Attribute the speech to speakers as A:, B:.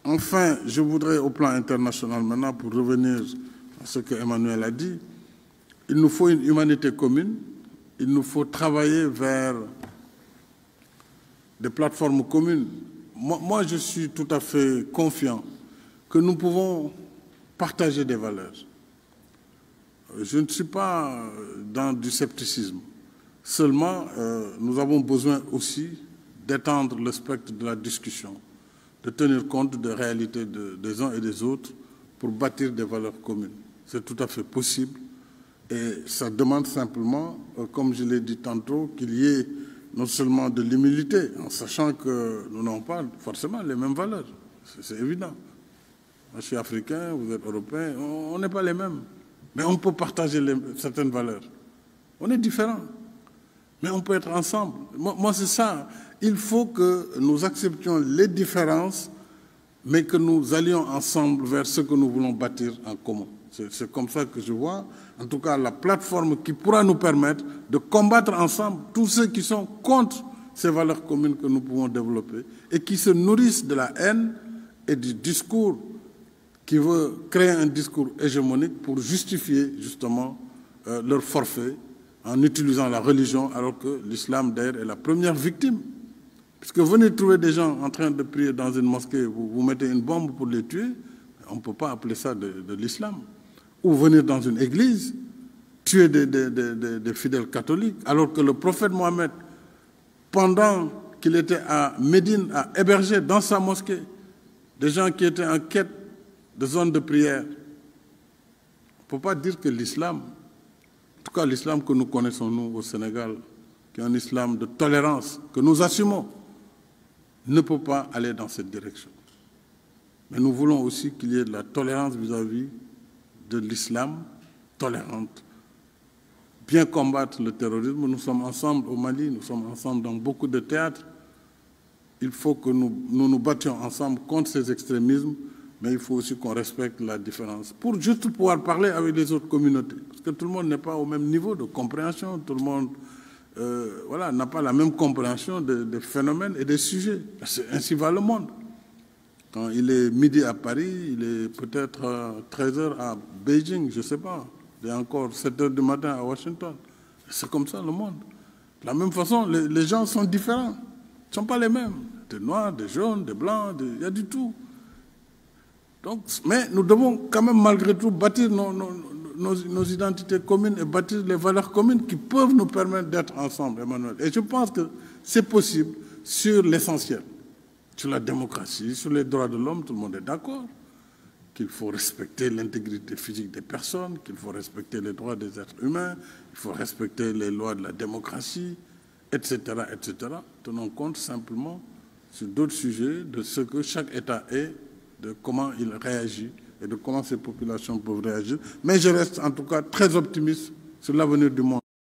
A: Enfin, je voudrais, au plan international maintenant, pour revenir à ce que Emmanuel a dit, il nous faut une humanité commune, il nous faut travailler vers des plateformes communes. Moi, je suis tout à fait confiant que nous pouvons partager des valeurs. Je ne suis pas dans du scepticisme. Seulement, nous avons besoin aussi d'étendre le spectre de la discussion, de tenir compte des réalités des uns et des autres pour bâtir des valeurs communes. C'est tout à fait possible et ça demande simplement, comme je l'ai dit tantôt, qu'il y ait non seulement de l'humilité, en sachant que nous n'avons pas forcément les mêmes valeurs. C'est évident. Moi, je suis africain, vous êtes européen, on n'est pas les mêmes. Mais on peut partager certaines valeurs. On est différents, mais on peut être ensemble. Moi c'est ça. Il faut que nous acceptions les différences, mais que nous allions ensemble vers ce que nous voulons bâtir en commun. C'est comme ça que je vois, en tout cas, la plateforme qui pourra nous permettre de combattre ensemble tous ceux qui sont contre ces valeurs communes que nous pouvons développer et qui se nourrissent de la haine et du discours qui veut créer un discours hégémonique pour justifier justement leur forfait en utilisant la religion, alors que l'islam d'ailleurs est la première victime. Puisque venez trouver des gens en train de prier dans une mosquée, vous mettez une bombe pour les tuer, on ne peut pas appeler ça de l'islam. Ou venir dans une église, tuer des fidèles catholiques, alors que le prophète Mohammed, pendant qu'il était à Médine, a hébergé dans sa mosquée des gens qui étaient en quête de zones de prière. On ne peut pas dire que l'islam, en tout cas l'islam que nous connaissons nous au Sénégal, qui est un islam de tolérance, que nous assumons, ne peut pas aller dans cette direction. Mais nous voulons aussi qu'il y ait de la tolérance vis-à-vis de l'islam tolérante. Bien combattre le terrorisme, nous sommes ensemble au Mali, nous sommes ensemble dans beaucoup de théâtres. Il faut que nous battions ensemble contre ces extrémismes, mais il faut aussi qu'on respecte la différence. Pour juste pouvoir parler avec les autres communautés, parce que tout le monde n'est pas au même niveau de compréhension, tout le monde voilà, n'a pas la même compréhension des phénomènes et des sujets. Ainsi va le monde. Quand il est midi à Paris, il est peut-être 13 h à Beijing, je ne sais pas. Il est encore 7 h du matin à Washington. C'est comme ça le monde. De la même façon, les gens sont différents. Ils ne sont pas les mêmes. Des noirs, des jaunes, des blancs, il y a du tout. Donc, mais nous devons quand même malgré tout bâtir nos identités communes et bâtir les valeurs communes qui peuvent nous permettre d'être ensemble, Emmanuel. Et je pense que c'est possible sur l'essentiel. Sur la démocratie, sur les droits de l'homme, tout le monde est d'accord qu'il faut respecter l'intégrité physique des personnes, qu'il faut respecter les droits des êtres humains, il faut respecter les lois de la démocratie, etc., etc. Tenons compte simplement sur d'autres sujets de ce que chaque État est, de comment il réagit et de comment ces populations peuvent réagir. Mais je reste en tout cas très optimiste sur l'avenir du monde.